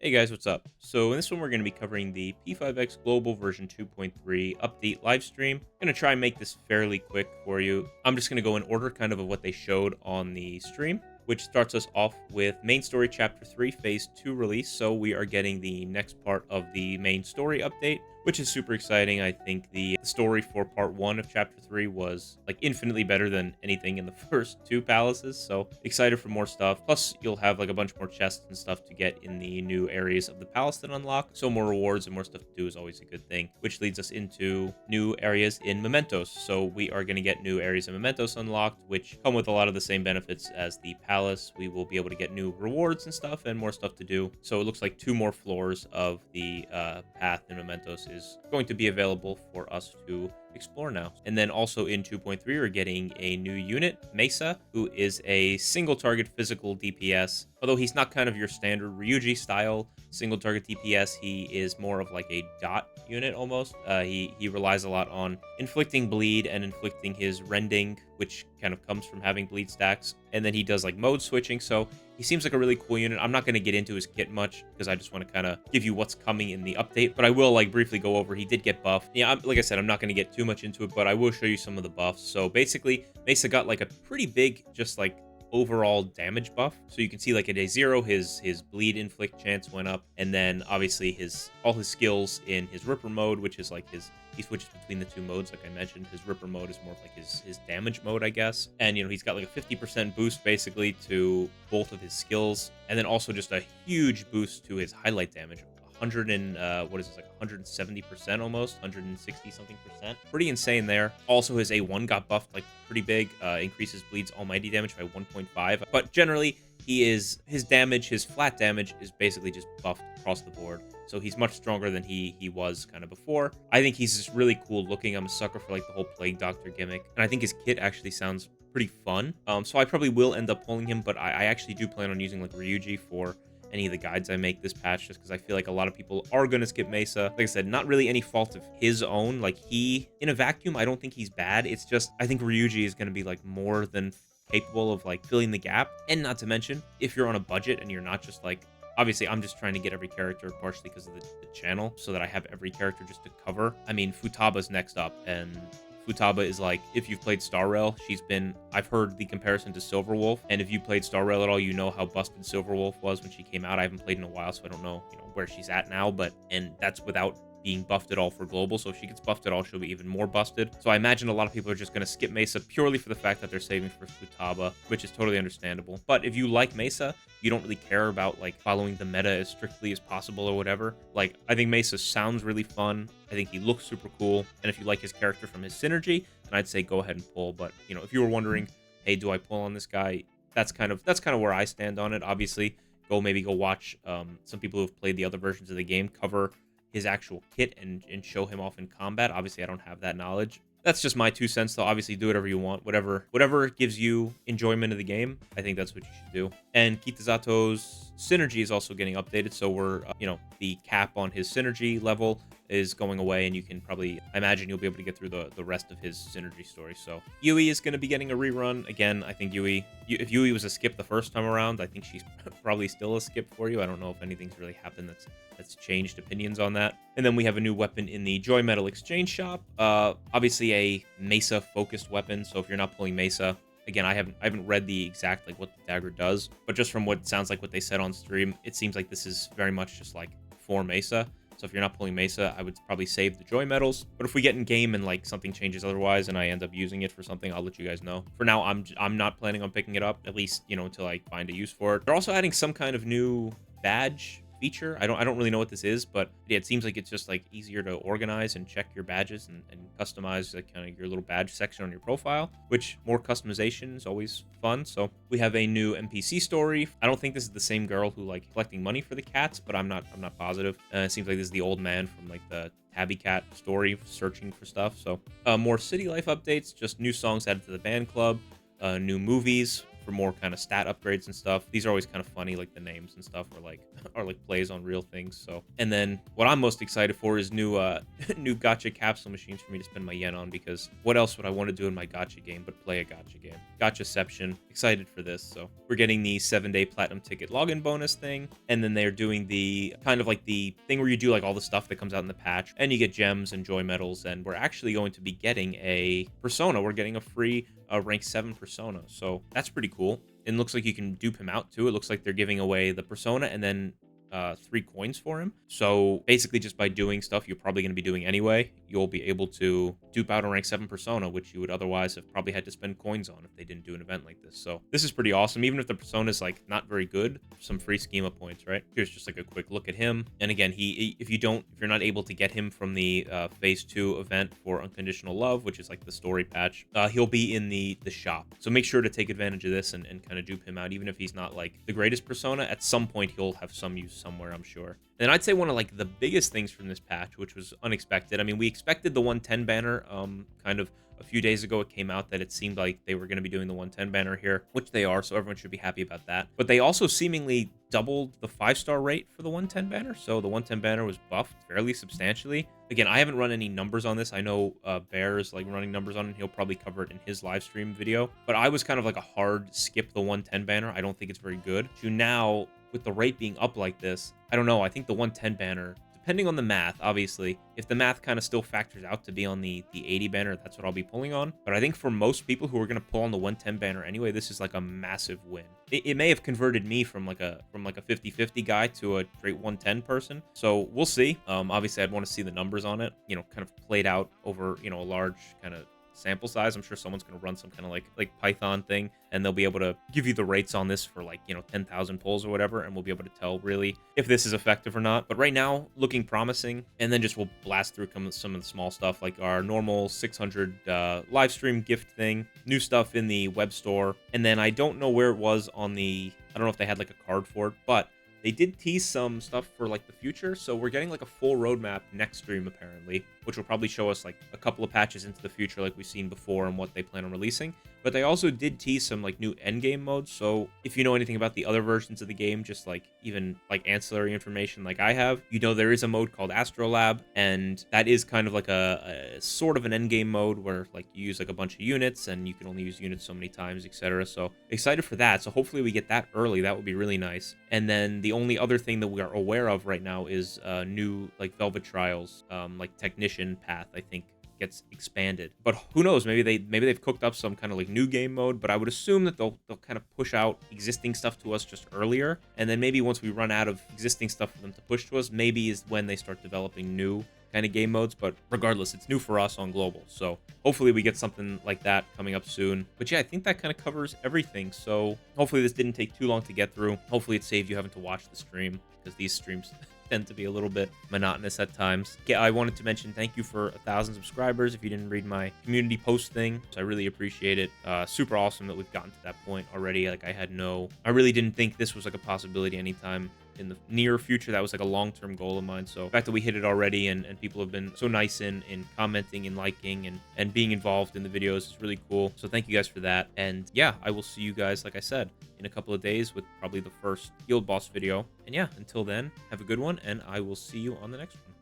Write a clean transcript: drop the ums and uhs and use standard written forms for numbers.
Hey guys, what's up? So in this one, we're going to be covering the P5X Global version 2.3 update live stream. I'm going to try and make this fairly quick for you. I'm just going to go in order kind of what they showed on the stream, which starts us off with Main Story Chapter 3 Phase 2 release. So we are getting the next part of the main story update, which is super exciting. I think the story for part 1 of Chapter 3 was like infinitely better than anything in the first two palaces. So excited for more stuff. Plus, you'll have like a bunch more chests and stuff to get in the new areas of the palace that unlock. So more rewards and more stuff to do is always a good thing, which leads us into new areas in Mementos. So we are going to get new areas in Mementos unlocked, which come with a lot of the same benefits as the palace. We will be able to get new rewards and stuff and more stuff to do. So it looks like 2 more floors of the path in Mementos is going to be available for us to explore now. And then also in 2.3, we're getting a new unit, Messa, who is a single target physical DPS. Although he's not kind of your standard Ryuji style single target DPS, he is more of like a dot unit almost. He relies a lot on inflicting bleed and inflicting his rending, which kind of comes from having bleed stacks. And then he does like mode switching. So he seems like a really cool unit. I'm not going to get into his kit much because I just want to kind of give you what's coming in the update, but I will like briefly go over. He did get buffed. Yeah, like I said, I'm not going to get too much into it, but I will show you some of the buffs. So basically, Mesa got like a pretty big, just like overall damage buff. So you can see like at day 0, his bleed inflict chance went up, and then obviously all his skills in his Ripper mode, which is like he switches between the 2 modes. Like I mentioned, his Ripper mode is more of like his damage mode, I guess. And, he's got like a 50% boost basically to both of his skills. And then also just a huge boost to his highlight damage. 100 and, what is this, like 170% almost, 160 something percent. Pretty insane there. Also, his A1 got buffed like pretty big, increases bleeds almighty damage by 1.5. But generally, his damage, his flat damage is basically just buffed across the board. So he's much stronger than he was kind of before. I think he's just really cool looking. I'm a sucker for like the whole Plague Doctor gimmick. And I think his kit actually sounds pretty fun. So I probably will end up pulling him, but I actually do plan on using like Ryuji for any of the guides I make this patch, just because I feel like a lot of people are going to skip Mesa. Like I said, not really any fault of his own. Like in a vacuum, I don't think he's bad. It's just, I think Ryuji is going to be like more than capable of like filling the gap. And not to mention, if you're on a budget and you're not just like, obviously, I'm just trying to get every character partially because of the channel so that I have every character just to cover. I mean, Futaba's next up, and Futaba is like, if you've played Star Rail, I've heard the comparison to Silverwolf, and if you played Star Rail at all, you know how busted Silverwolf was when she came out. I haven't played in a while, so I don't know, where she's at now, and that's without being buffed at all for global. So if she gets buffed at all, she'll be even more busted. So I imagine a lot of people are just going to skip Mesa purely for the fact that they're saving for Futaba, which is totally understandable. But if you like Mesa, you don't really care about like following the meta as strictly as possible or whatever. Like, I think Mesa sounds really fun. I think he looks super cool. And if you like his character from his synergy, then I'd say go ahead and pull. But, if you were wondering, hey, do I pull on this guy? That's kind of where I stand on it. Obviously, maybe go watch some people who have played the other versions of the game cover his actual kit and show him off in combat. Obviously, I don't have that knowledge. That's just my 2 cents, though. Obviously, do whatever you want. Whatever gives you enjoyment of the game, I think that's what you should do. And Kitazato's synergy is also getting updated, so we're, the cap on his synergy level is going away, and you can probably, I imagine you'll be able to get through the rest of his synergy story. So Yui is going to be getting a rerun. Again, I think if Yui was a skip the first time around, I think she's probably still a skip for you. I don't know if anything's really happened that's changed opinions on that. And then we have a new weapon in the Joy Metal Exchange Shop. Obviously a Mesa focused weapon, so if you're not pulling Mesa, again, I haven't read the exact like what the dagger does, but just from what sounds like what they said on stream, it seems like this is very much just like for Mesa. So if you're not pulling Mesa, I would probably save the Joy Medals. But if we get in game and like something changes otherwise and I end up using it for something, I'll let you guys know. For now, I'm not planning on picking it up, at least, until I find a use for it. They're also adding some kind of new badge feature. I don't really know what this is, but yeah, it seems like it's just like easier to organize and check your badges and customize like kind of your little badge section on your profile, which more customization is always fun. So we have a new NPC story. I don't think this is the same girl who like collecting money for the cats, but I'm not positive. It seems like this is the old man from like the Tabby Cat story searching for stuff. So more city life updates, just new songs added to the band club, new movies for more kind of stat upgrades and stuff. These are always kind of funny, like the names and stuff are like plays on real things. So, and then what I'm most excited for is new new gacha capsule machines for me to spend my yen on, because what else would I want to do in my gacha game but play a gacha game? Gachaception. Excited for this. So we're getting the 7-day platinum ticket login bonus thing, and then they're doing the kind of like the thing where you do like all the stuff that comes out in the patch, and you get gems and joy medals, and we're actually going to be getting a persona. We're getting a free rank 7 persona, so that's pretty cool. It looks like you can dupe him out too. It looks like they're giving away the persona and then 3 coins for him. So basically, just by doing stuff you're probably going to be doing anyway, you'll be able to dupe out a rank 7 persona, which you would otherwise have probably had to spend coins on if they didn't do an event like this. So this is pretty awesome. Even if the persona is like not very good, some free schema points, right? Here's just like a quick look at him. And again, if you're not able to get him from the phase 2 event for Unconditional Love, which is like the story patch, he'll be in the shop. So make sure to take advantage of this and kind of dupe him out. Even if he's not like the greatest persona, at some point he'll have some use somewhere, I'm sure. And I'd say one of like the biggest things from this patch, which was unexpected. I mean, we expected the 110 banner kind of a few days ago. It came out that it seemed like they were going to be doing the 110 banner here, which they are, so everyone should be happy about that. But they also seemingly doubled the 5-star rate for the 110 banner, so the 110 banner was buffed fairly substantially. Again, I haven't run any numbers on this. I know Bear is like running numbers on it. He'll probably cover it in his live stream video, but I was kind of like a hard skip the 110 banner. I don't think it's very good. To now, with the rate being up like this, I don't know. I think the 110 banner, depending on the math, obviously, if the math kind of still factors out to be on the 80 banner, that's what I'll be pulling on. But I think for most people who are going to pull on the 110 banner anyway, this is like a massive win. It may have converted me from like a 50-50 guy to a straight 110 person. So we'll see. Obviously, I'd want to see the numbers on it, you know, kind of played out over, you know, a large kind of sample size. I'm sure someone's going to run some kind of like Python thing, and they'll be able to give you the rates on this for like, you know, 10,000 pulls or whatever, and we'll be able to tell really if this is effective or not. But right now, looking promising. And then just we'll blast through some of the small stuff, like our normal 600 live stream gift thing, new stuff in the web store, and then I don't know where it was on the, I don't know if they had like a card for it, but they did tease some stuff for like the future, so we're getting like a full roadmap next stream apparently, which will probably show us like a couple of patches into the future like we've seen before and what they plan on releasing. But they also did tease some like new endgame modes, so if you know anything about the other versions of the game, just like even like ancillary information like I have, you know there is a mode called Astrolab, and that is kind of like a sort of an endgame mode where like you use like a bunch of units and you can only use units so many times, etc. So excited for that. So hopefully we get that early. That would be really nice. And then the only other thing that we are aware of right now is new like Velvet Trials, like technician path, I think gets expanded. But who knows, maybe they've cooked up some kind of like new game mode, but I would assume that they'll kind of push out existing stuff to us just earlier, and then maybe once we run out of existing stuff for them to push to us, maybe is when they start developing new kind of game modes. But regardless, it's new for us on global, so hopefully we get something like that coming up soon. But yeah, I think that kind of covers everything, so hopefully this didn't take too long to get through. Hopefully it saved you having to watch the stream, because these streams tend to be a little bit monotonous at times. Yeah, I wanted to mention thank you for 1,000 subscribers if you didn't read my community post thing, so I really appreciate it. Super awesome that we've gotten to that point already. Like I really didn't think this was like a possibility anytime in the near future. That was like a long-term goal of mine. So the fact that we hit it already, and people have been so nice in commenting and liking and being involved in the videos is really cool. So thank you guys for that. And yeah, I will see you guys, like I said, in a couple of days with probably the first Guild Boss video. And yeah, until then, have a good one, and I will see you on the next one.